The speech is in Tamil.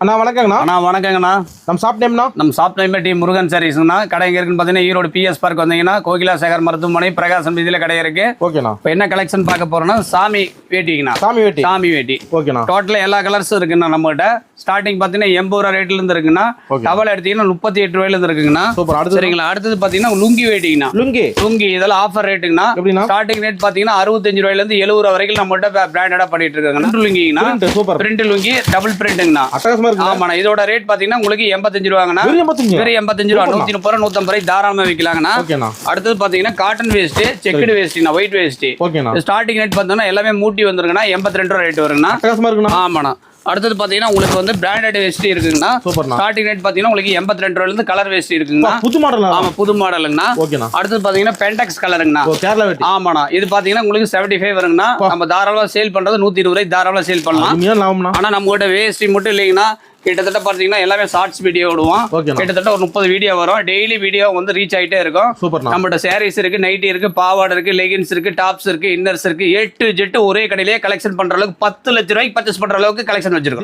அண்ணா வணக்கங்கண்ணா. அண்ணா வணக்கங்கண்ணா. நம்ம ஷாப் நேம்னா? நம்ம ஷாப் நேம் டி முருகன் சாரீஸ்ண்ணா. கடை எங்கே இருக்குன்னு பார்த்தீங்கன்னா ஈரோடு பிஎஸ் பார்க் வந்தீங்கன்னா கோகிலா சேகர் மருத்துவமனை பிரகாசம் வீதியில் கடை இருக்கு. ஓகேண்ணா. இப்போ என்ன கலெக்ஷன் பார்க்க போறோம்னா சாமி வேட்டிங்கண்ணா. சாமி வேட்டி. ஓகேண்ணா. டோட்டலாக எல்லா கலர்ஸும் இருக்குண்ணா நம்மகிட்ட. ஸ்டார்டிங் பார்த்தீங்கன்னா 80 ரூபா ரேட்ல இருந்து இருக்குண்ணா. டவல் எடுத்தீங்கன்னா 38 ரூபாயில இருந்து இருக்குங்கண்ணா. சரிங்களா. அடுத்தது பார்த்தீங்கன்னா லுங்கி வேட்டிங்கண்ணா. லுங்கி இதெல்லாம் ஆஃபர் ரேட்டுங்கண்ணா. ஸ்டார்டிங் ரேட் பார்த்தீங்கன்னா 65 ரூபாயில இருந்து 70 ரூபா வரைக்கும் நம்மகிட்ட பிராண்டடா பண்ணிட்டு இருக்காங்கண்ணா. லுங்கிங்கண்ணா. பிரிண்ட் லுங்கி டபுள் பிரிண்ட்ங்கண்ணா. ஆமாண்ணா. இதோட ரேட் பாத்தீங்கன்னா உங்களுக்கு 85 ரூபாங்கண்ணா. வெறும் 85 ரூபா. 130 ரூபா 150 ரூபாய் தாராளமா விற்கலாங்கண்ணா. அடுத்தது பாத்தீங்கன்னா காட்டன் வேஸ்ட் செக்குடு வேஸ்ட்னா ஒயிட் வேஸ்ட். ஸ்டார்டிங் ரேட் பார்த்தோம்னா எல்லாமே மூட்டி வந்துருங்கண்ணா. 82 ரூபா ரேட் வருங்கண்ணா. ஆமாண்ணா. அடுத்தது பாத்தீங்கன்னா உங்களுக்கு வந்து பிராண்டட் வேஸ்ட் இருக்குங்கண்ணா. ஸ்டார்டிங் ரேட் பாத்தீங்கன்னா உங்களுக்கு 82 ரூபாயில இருந்து கலர் வேஸ்ட் இருக்குங்கண்ணா. புது மாடல். ஆமா புது மாடலுங்கண்ணா. அடுத்தது பாத்தீங்கன்னா பென்டெக்ஸ் கலருங்கண்ணா. ஆமாண்ணா. இது பாத்தீங்கன்னா உங்களுக்கு 75 வருங்கண்ணா. நம்ம தாராளமா சேல் பண்றது 120 ரூபாய் தாராளமா சேல் பண்ணலாம். ஆனா நம்ம கிட்ட வேஸ்ட் மட்டும் இல்லைங்கண்ணா. கிட்டத்தட்ட பாத்தீங்கன்னா எல்லாமே ஷார்ட்ஸ் வீடியோ விடுவோம். கிட்டத்தட்ட ஒரு 30 வீடியோ வரும். டெய்லி வீடியோ வந்து ரீச் ஆயிட்டே இருக்கும். நம்மகிட்ட சாரீஸ் இருக்கு, நைட்டி இருக்கு, பாவாடை இருக்கு, லெகின்ஸ் இருக்கு, டாப்ஸ் இருக்கு, இன்னர்ஸ் இருக்கு. A to Z ஒரே கடையிலேயே கலெக்ஷன் பண்ற அளவுக்கு 10 லட்சம் ரூபாய்க்கு பர்ச்சேஸ் பண்ற அளவுக்கு கலெக்ஷன் வச்சிருக்கோம்.